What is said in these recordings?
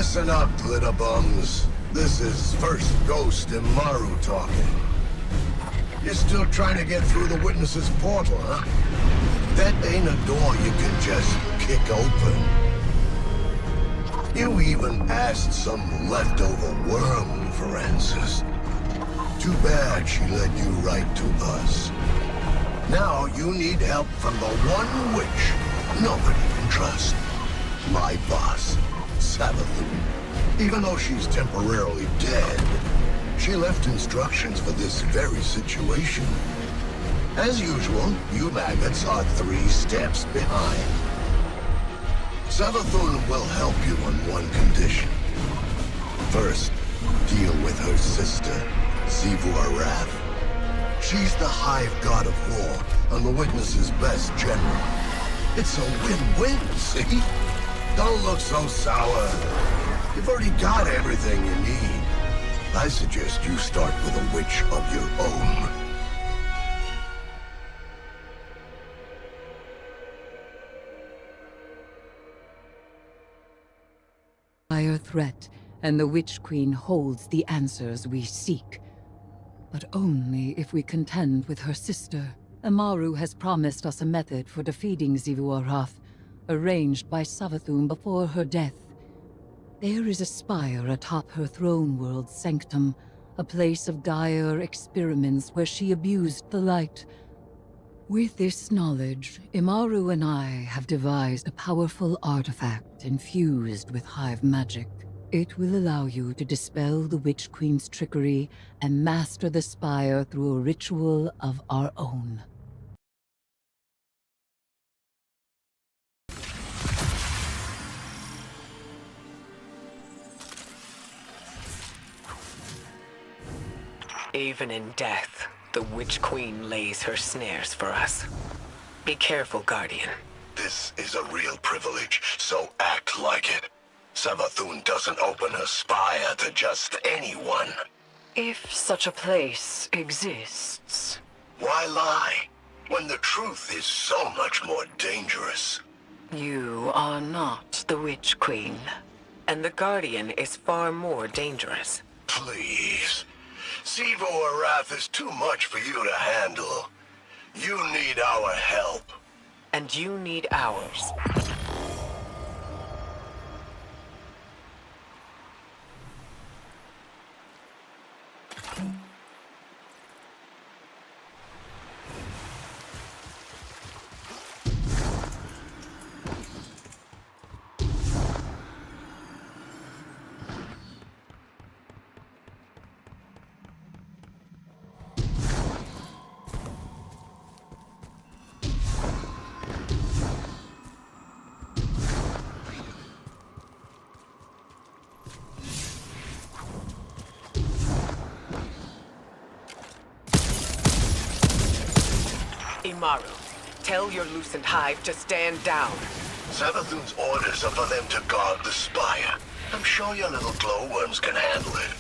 Listen up, glitter bums. This is first Ghost and Maru talking. You're still trying to get through the witness's portal, huh? That ain't a door you can just kick open. You even asked some leftover worm for answers. Too bad she led you right to us. Now you need help from the one witch nobody can trust. My boss, Savathun. Even though she's temporarily dead, she left instructions for this very situation. As usual, you maggots are 3 steps behind. Savathun will help you on one condition. First, deal with her sister, Xivu Arath. She's the Hive God of War and the Witness's best general. It's a win-win, see? Don't look so sour. You've already got everything you need. I suggest you start with a witch of your own. Dire threat, and the Witch Queen holds the answers we seek. But only if we contend with her sister. Amaru has promised us a method for defeating Xivu Arath, arranged by Savathun before her death. There is a spire atop her throne world's sanctum, a place of dire experiments where she abused the light. With this knowledge, Imaru and I have devised a powerful artifact infused with Hive magic. It will allow you to dispel the Witch Queen's trickery and master the spire through a ritual of our own. Even in death, the Witch Queen lays her snares for us. Be careful, Guardian. This is a real privilege, so act like it. Savathun doesn't open her spire to just anyone. If such a place exists. Why lie, when the truth is so much more dangerous? You are not the Witch Queen, and the Guardian is far more dangerous. Please. Xivu Arath is too much for you to handle. You need our help. And you need ours. Imaru, tell your Lucent Hive to stand down. Savathun's orders are for them to guard the spire. I'm sure your little glowworms can handle it.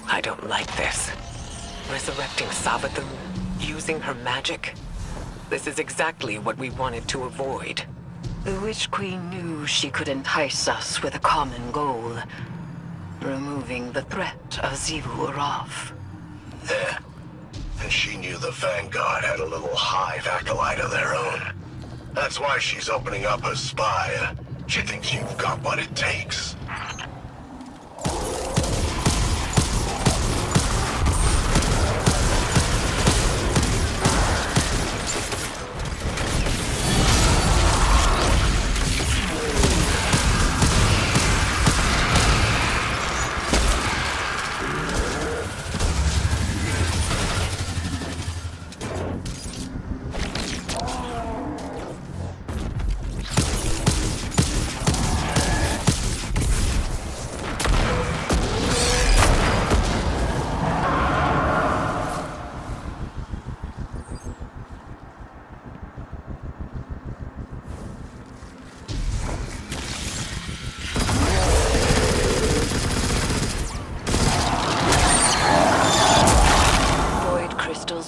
I don't like this. Resurrecting Savathun, using her magic. This is exactly what we wanted to avoid. The Witch Queen knew she could entice us with a common goal. Removing the threat of Xivu Arath. And she knew the Vanguard had a little hive acolyte of their own. That's why she's opening up her spy. She thinks you've got what it takes.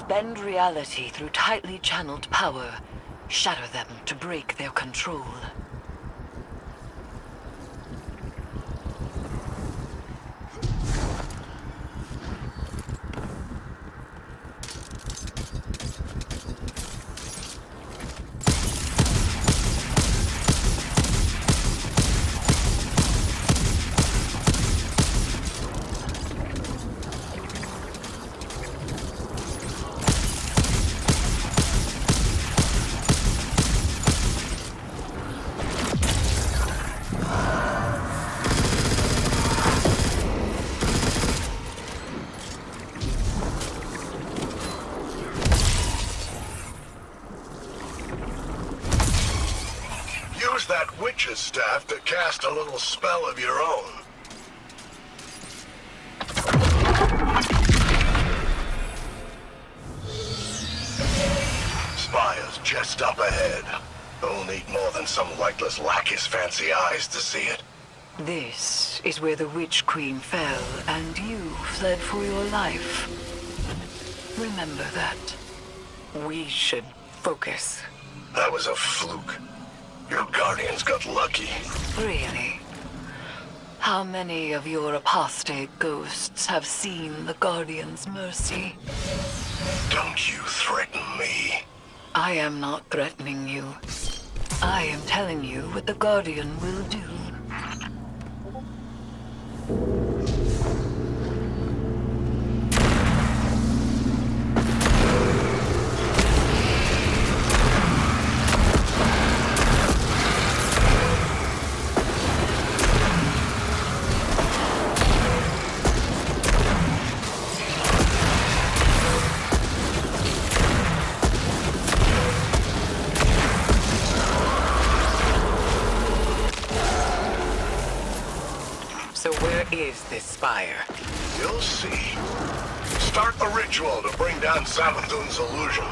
Bend reality through tightly channeled power. Shatter them to break their control. Use that witch's staff to cast a little spell of your own. Spire's just up ahead. You'll need more than some lightless lackey's fancy eyes to see it. This is where the Witch Queen fell, and you fled for your life. Remember that. We should focus. That was a fluke. Your guardians got lucky. Really? How many of your apostate ghosts have seen the Guardian's mercy? Don't you threaten me. I am not threatening you. I am telling you what the Guardian will do. So where is this spire? You'll see. Start the ritual to bring down Savathun's illusion.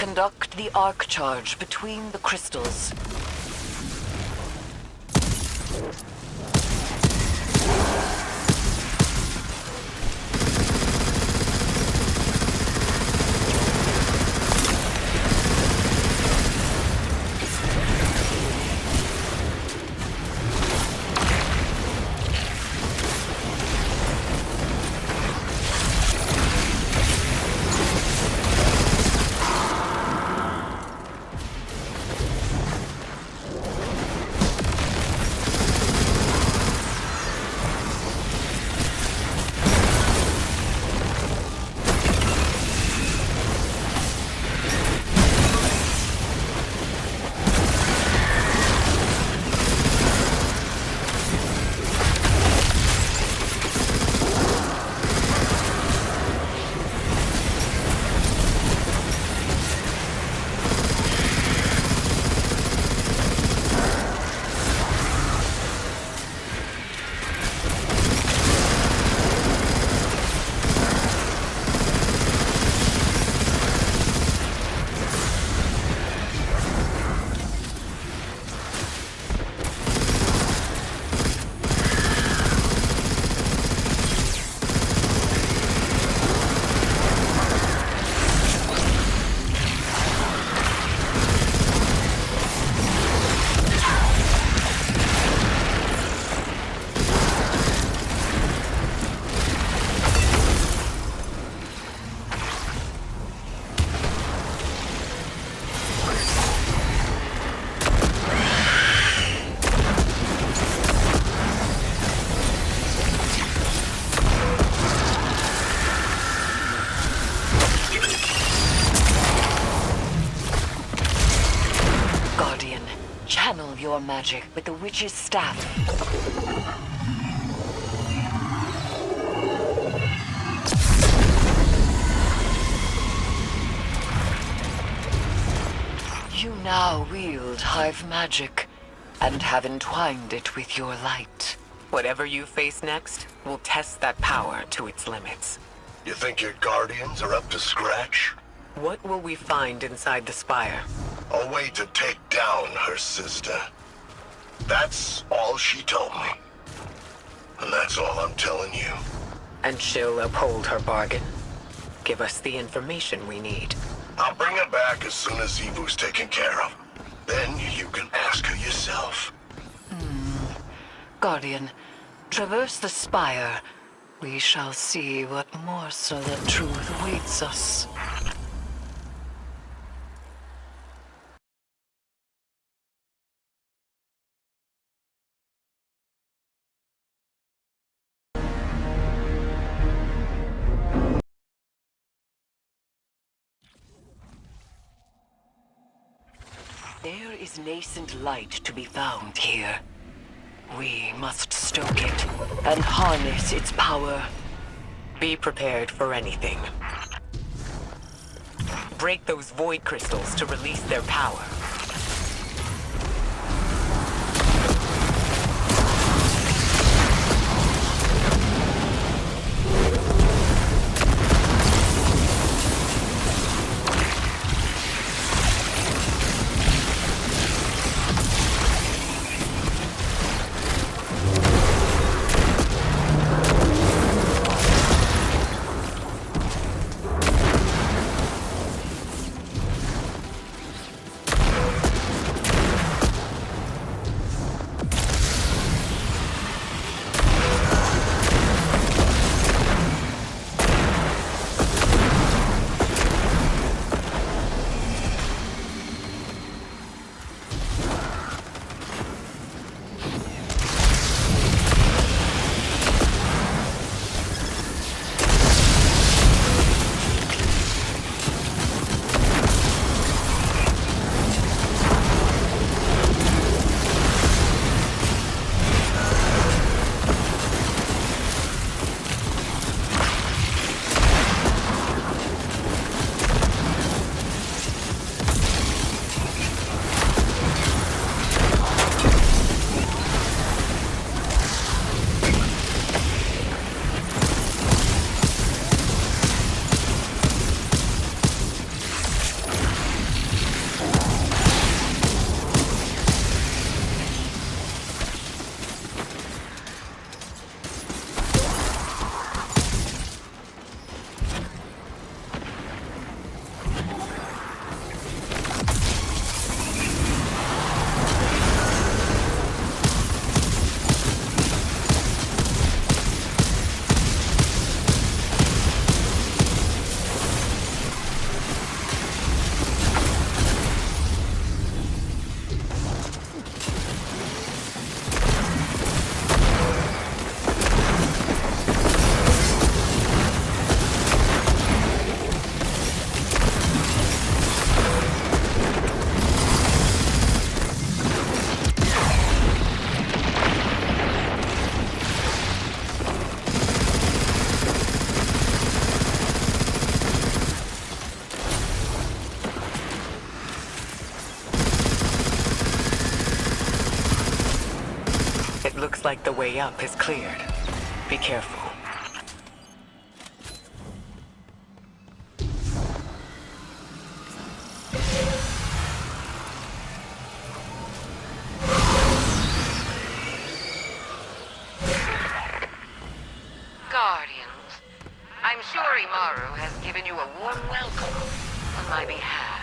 conduct the arc charge between the crystals. Channel your magic with the witch's staff. You now wield hive magic, and have entwined it with your light. Whatever you face next, will test that power to its limits. You think your guardians are up to scratch? What will we find inside the spire? A way to take down her sister. That's all she told me. And that's all I'm telling you. And she'll uphold her bargain. Give us the information we need. I'll bring her back as soon as Evu's taken care of. Then you can ask her yourself. Guardian, traverse the spire. We shall see what morsel of truth awaits us. There is nascent light to be found here. We must stoke it and harness its power. Be prepared for anything. Break those void crystals to release their power. like the way up is cleared. Be careful. Guardians, I'm sure Imaru has given you a warm welcome on my behalf.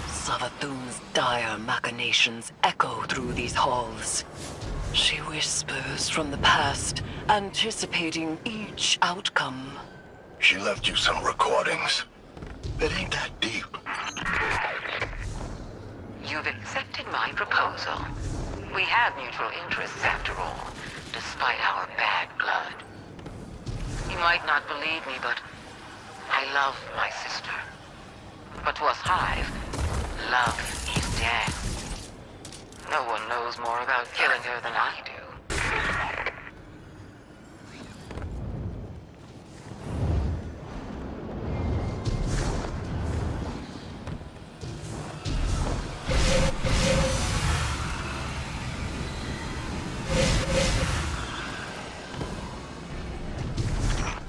Savathun's dire machinations echo through these halls. She whispers from the past, anticipating each outcome. She left you some recordings. It ain't that deep. You've accepted my proposal. We have mutual interests after all, despite our bad blood. You might not believe me, but I love my sister. But to us Hive, love is death. No one knows more about killing her than I do.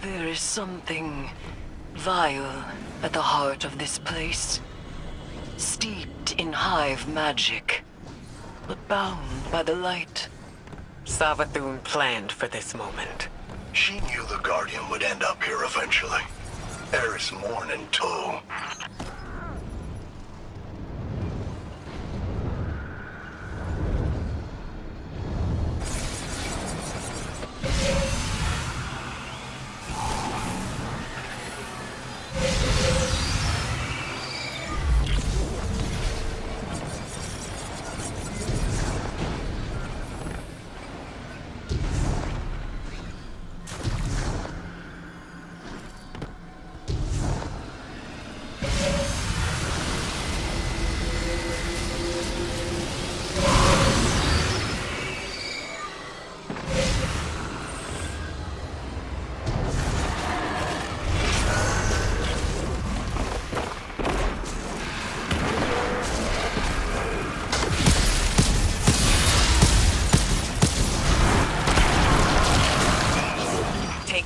There is something vile at the heart of this place. Steeped in Hive magic, but bound by the light. Savathun planned for this moment. She knew the Guardian would end up here eventually. Eris Morn in tow.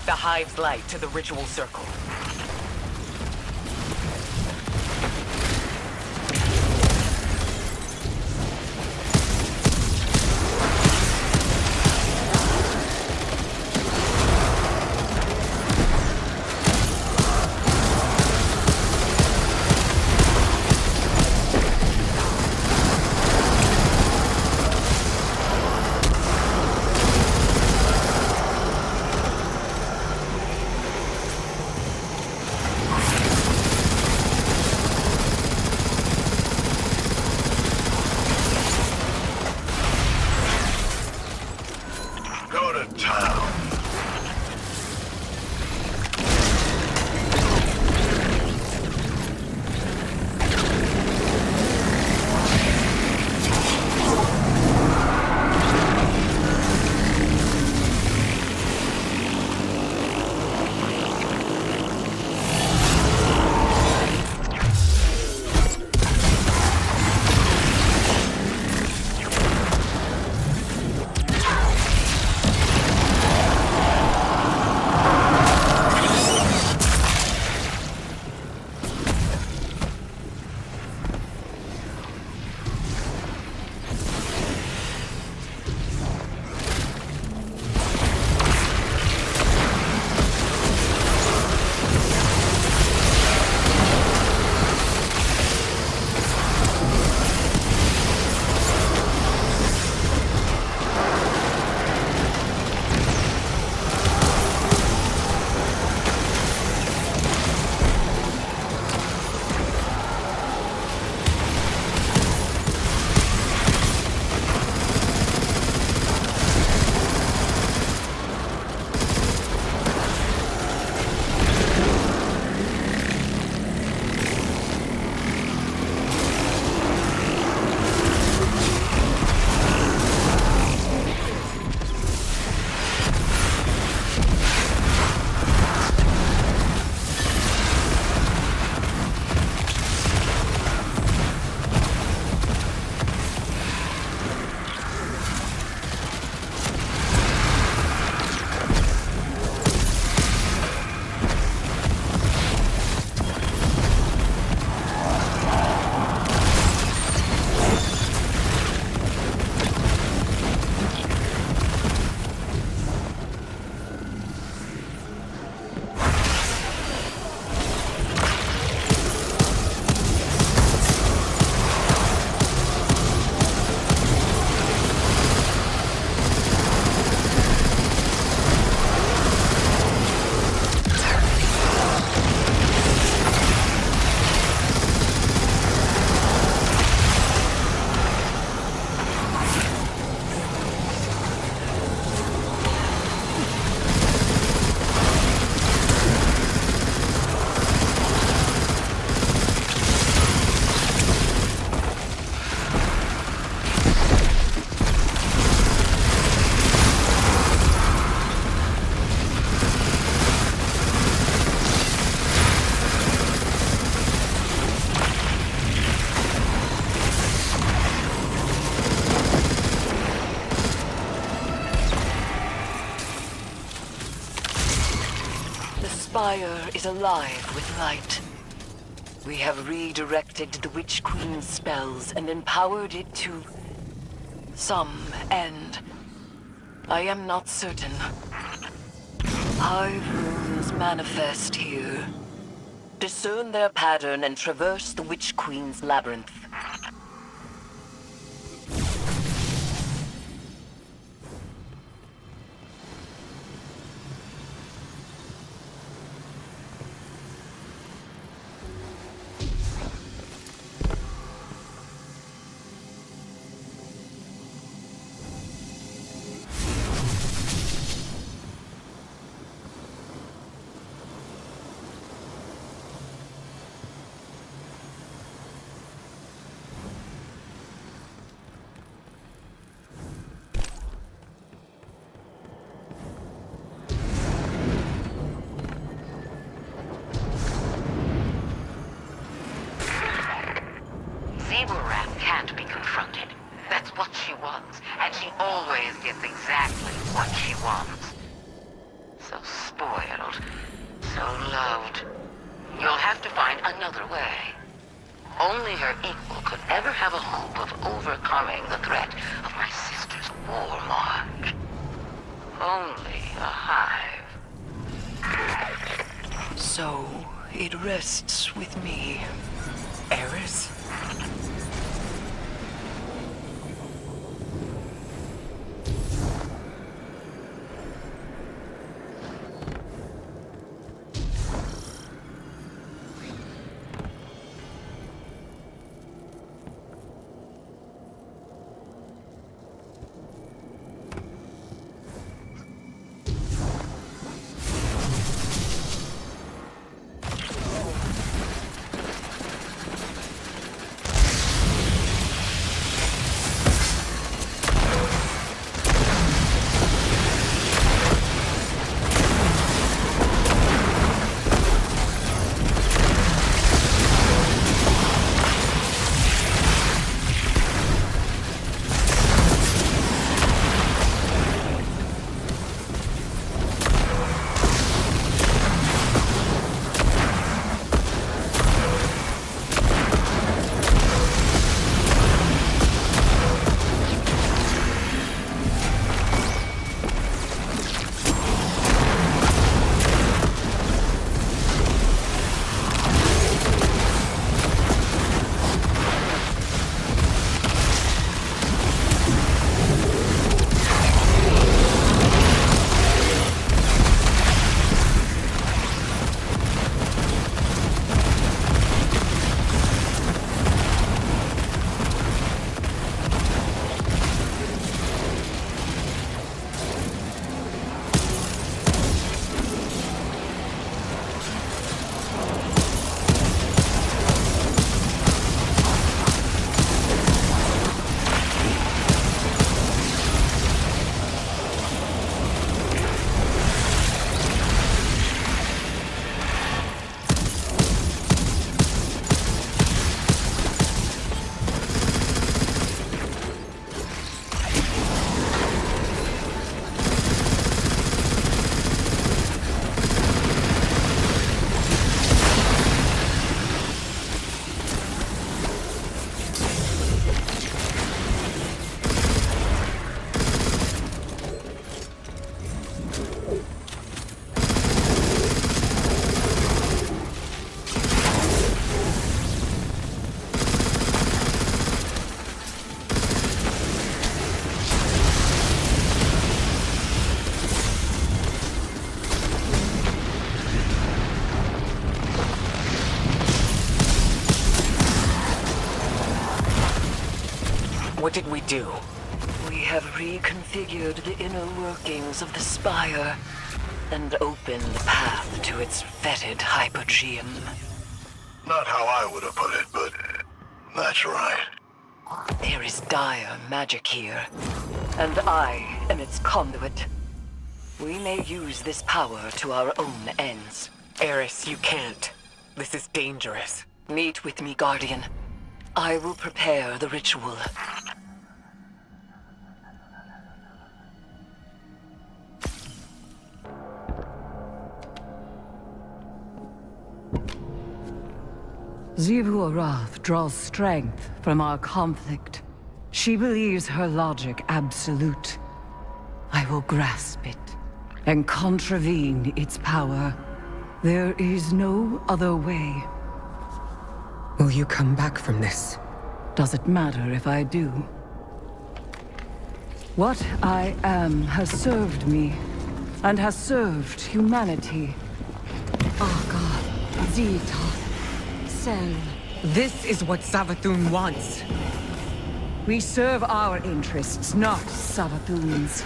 The Hive's light to the ritual circle. spire is alive with light. We have redirected the Witch Queen's spells and empowered it to some end. I am not certain. Hive runes manifest here. Discern their pattern and traverse the Witch Queen's labyrinth. Rat can't be confronted. That's what she wants, and she always gets exactly what she wants. So spoiled, so loved. You'll have to find another way. Only her equal could ever have a hope of overcoming the threat of my sister's war march. Only a hive. So, it rests with me, Eris. What did we do? We have reconfigured the inner workings of the spire and opened the path to its fetid hypogeum. Not how I would have put it, but that's right. There is dire magic here, and I am its conduit. We may use this power to our own ends. Eris, you can't. This is dangerous. Meet with me, Guardian. I will prepare the ritual. Xivu Arath draws strength from our conflict. She believes her logic absolute. I will grasp it and contravene its power. There is no other way. Will you come back from this? Does it matter if I do? What I am has served me, and has served humanity. Aga, Zeta, Sel. This is what Savathun wants. We serve our interests, not Savathun's.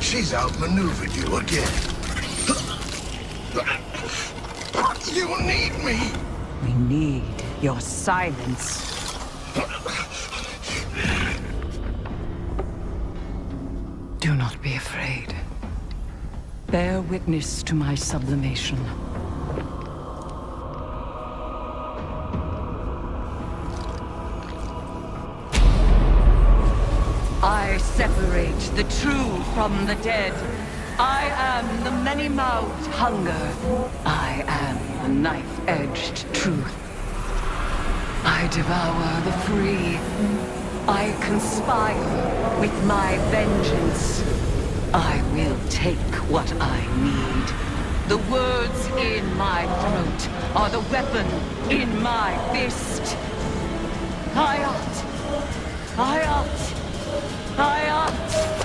She's outmaneuvered you again. You need me. We need your silence. Do not be afraid. Bear witness to my sublimation. I separate the true from the dead. I am the many-mouthed hunger. I am the knife-edged truth. I devour the free. I conspire with my vengeance. I will take what I need. The words in my throat are the weapon in my fist. Hayat! Hayat! Hayat!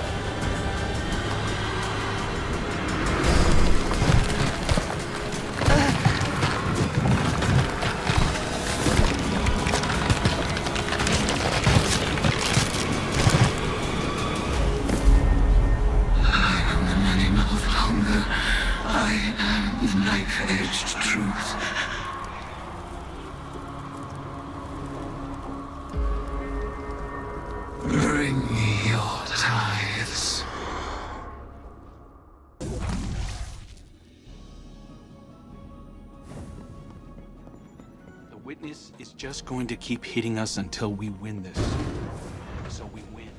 Knife-edged truth. Bring me your tithes. The witness is just going to keep hitting us until we win this. So we win.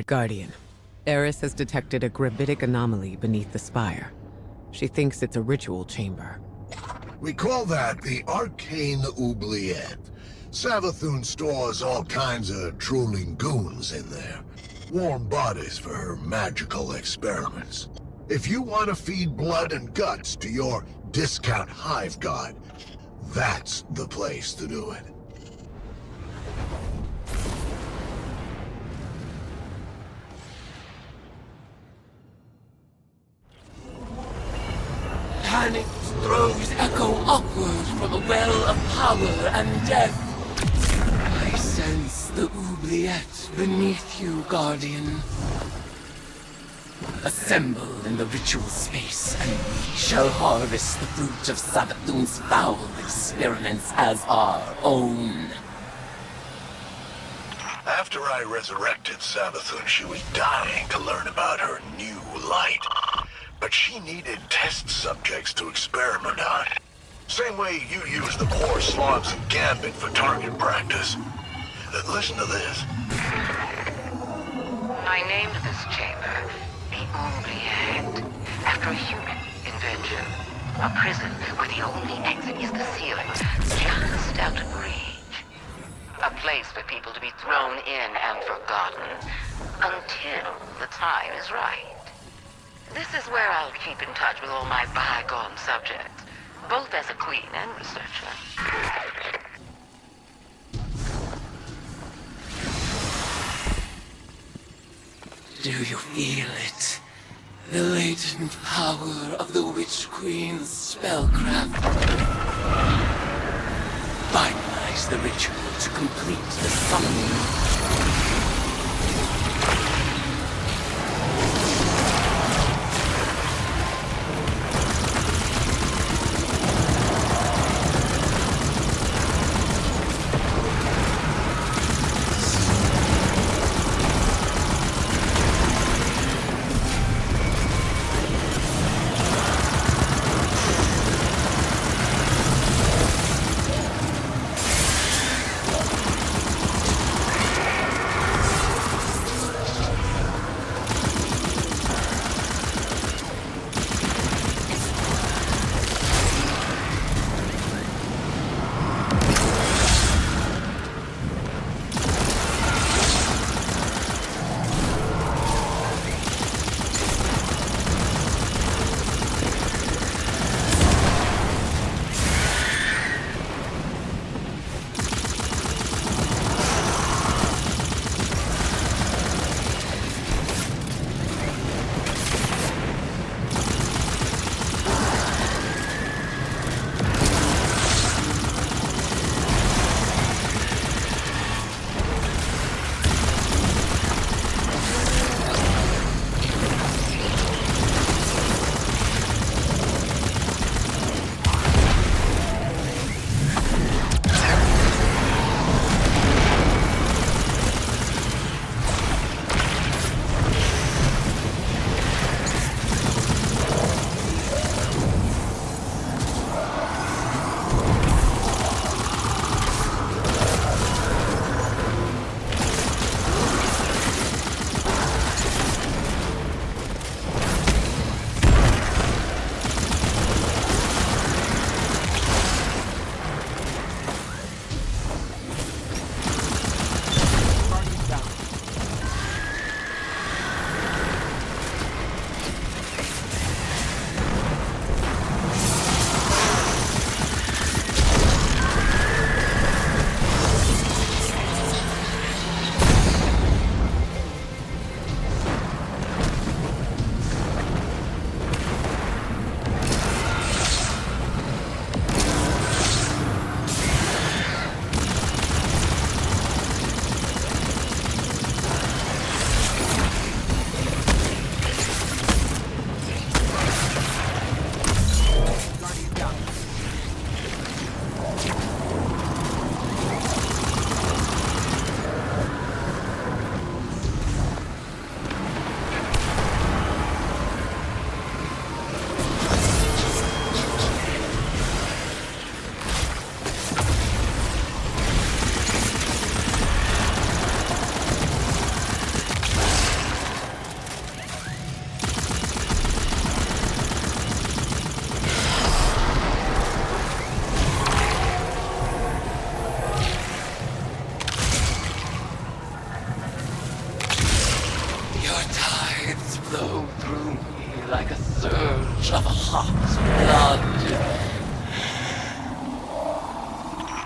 Guardian. Eris has detected a gravitic anomaly beneath the spire. She thinks it's a ritual chamber. We call that the Arcane Oubliette. Savathun stores all kinds of drooling goons in there. Warm bodies for her magical experiments. If you want to feed blood and guts to your discount hive god, that's the place to do it. panicked throes echo upward from a well of power and death. I sense the oubliette beneath you, Guardian. Assemble in the ritual space, and we shall harvest the fruit of Savathun's foul experiments as our own. After I resurrected Savathun, she was dying to learn about her new light. But she needed test subjects to experiment on. Same way you use the poor slobs in Gambit for target practice. Listen to this. I named this chamber the Oubliette, after a human invention. A prison where the only exit is the ceiling, just out of reach. A place for people to be thrown in and forgotten, until the time is right. This is where I'll keep in touch with all my bygone subjects, both as a queen and researcher. Do you feel it? The latent power of the Witch Queen's spellcraft. Finalize the ritual to complete the summoning.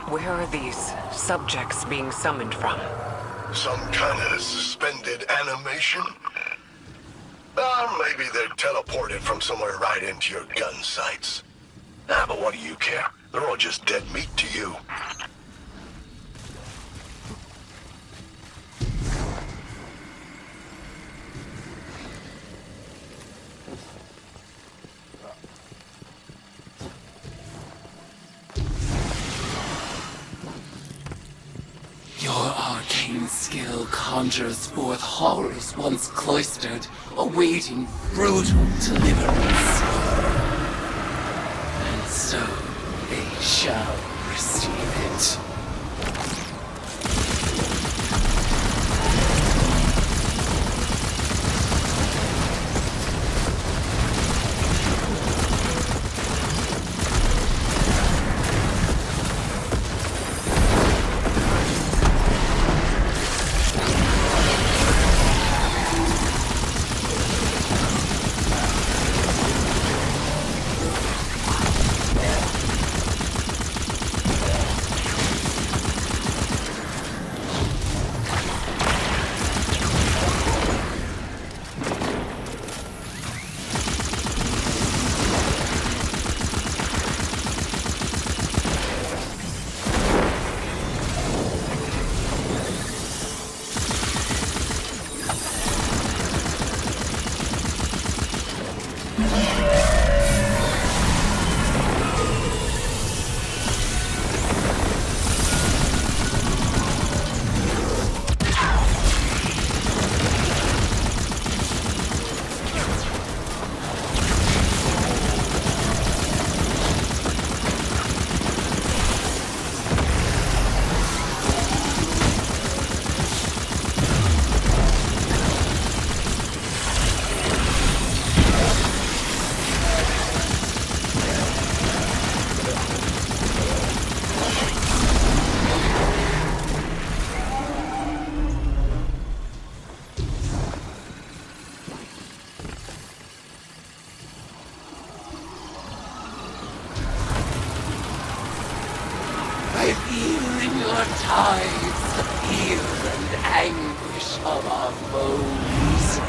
Where are these subjects being summoned from? Some kind of suspended animation? Well, maybe they're teleported from somewhere right into your gun sights. Ah, but what do you care? They're all just dead meat to you. Your arcane skill conjures forth horrors once cloistered, awaiting brutal deliverance. And so they shall receive it. I feel in your tides the fear and anguish of our foes.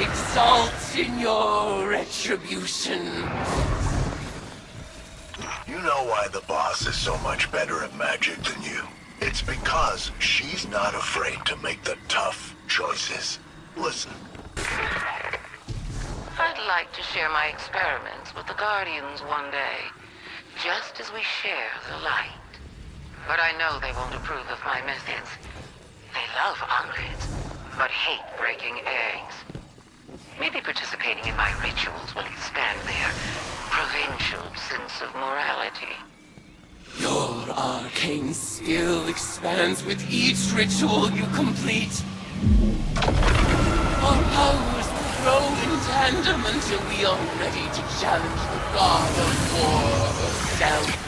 Exalt in your retribution. You know why the boss is so much better at magic than you? It's because she's not afraid to make the tough choices. Listen. I'd like to share my experiments with the Guardians one day, just as we share the light. But I know they won't approve of my methods. They love omelets, but hate breaking eggs. Maybe participating in my rituals will expand their provincial sense of morality. Your arcane skill expands with each ritual you complete. Our powers will grow in tandem until we are ready to challenge the god of war herself.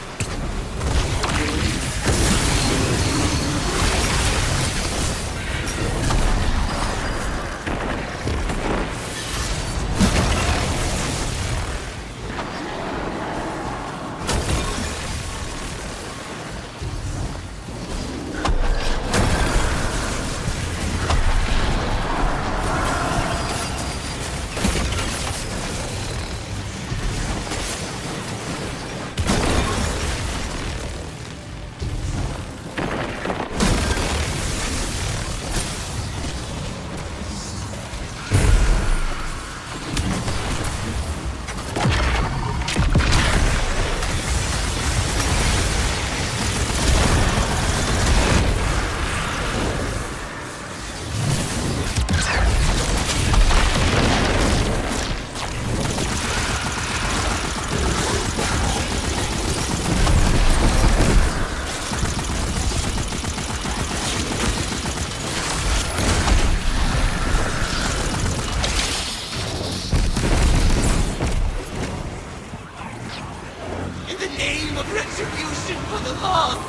Retribution for the lost!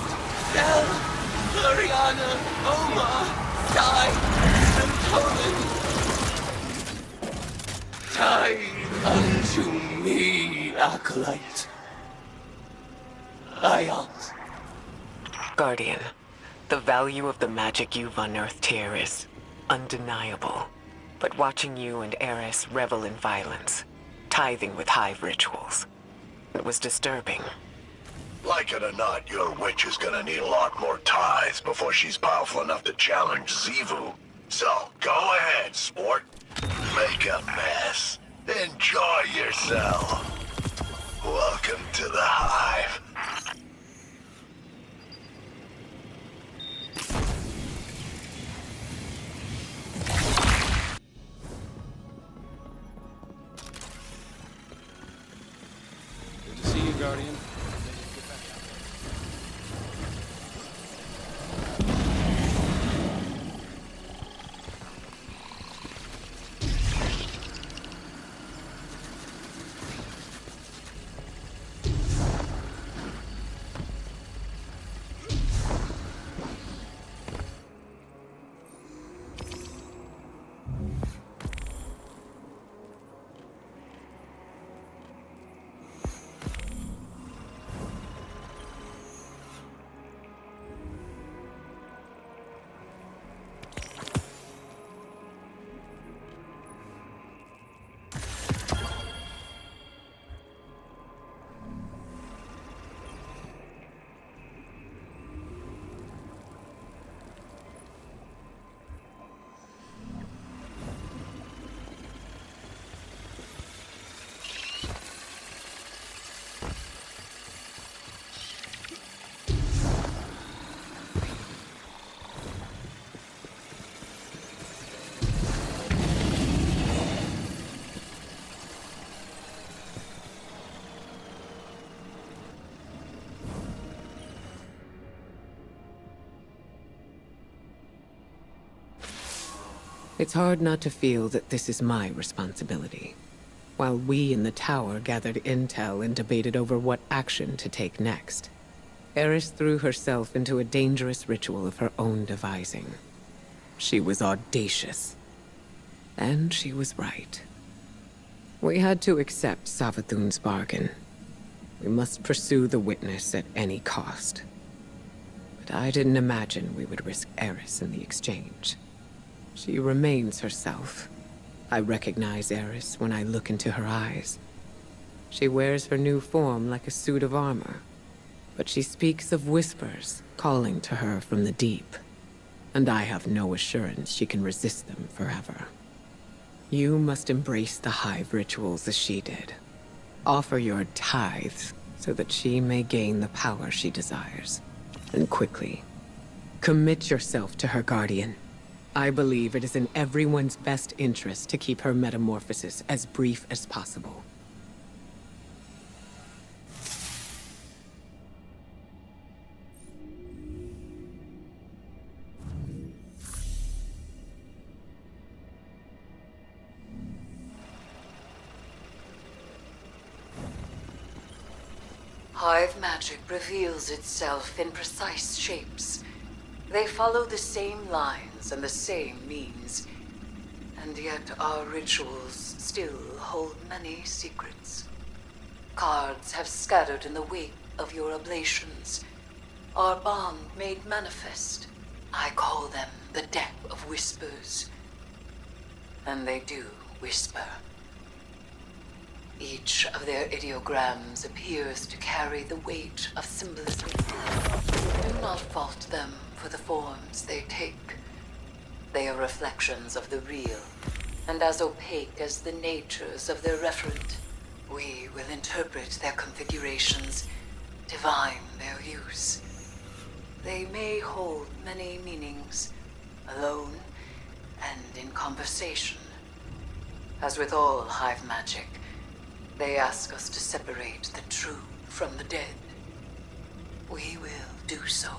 Cell, Gloriana, Oma, Sai, and Cohen! Tithe unto me, Acolyte. Ayat. Guardian, the value of the magic you've unearthed here is undeniable. But watching you and Eris revel in violence, tithing with hive rituals, it was disturbing. Like it or not, your witch is gonna need a lot more tithes before she's powerful enough to challenge Xivu. So, go ahead, sport. Make a mess. Enjoy yourself. Welcome to the Hive. Good to see you, Guardian. It's hard not to feel that this is my responsibility. While we in the tower gathered intel and debated over what action to take next, Eris threw herself into a dangerous ritual of her own devising. She was audacious. And she was right. We had to accept Savathun's bargain. We must pursue the witness at any cost. But I didn't imagine we would risk Eris in the exchange. She remains herself. I recognize Eris when I look into her eyes. She wears her new form like a suit of armor, but she speaks of whispers calling to her from the deep, and I have no assurance she can resist them forever. You must embrace the hive rituals as she did. Offer your tithes so that she may gain the power she desires, and quickly. Commit yourself to her, Guardian. I believe it is in everyone's best interest to keep her metamorphosis as brief as possible. Hive magic reveals itself in precise shapes. They follow the same lines and the same means. And yet our rituals still hold many secrets. Cards have scattered in the wake of your oblations. Our bond made manifest. I call them the Deck of Whispers. And they do whisper. Each of their ideograms appears to carry the weight of symbolism. Do not fault them for the forms they take. They are reflections of the real, and as opaque as the natures of their referent. We will interpret their configurations, divine their use. They may hold many meanings, alone and in conversation. As with all hive magic, they ask us to separate the true from the dead. We will do so.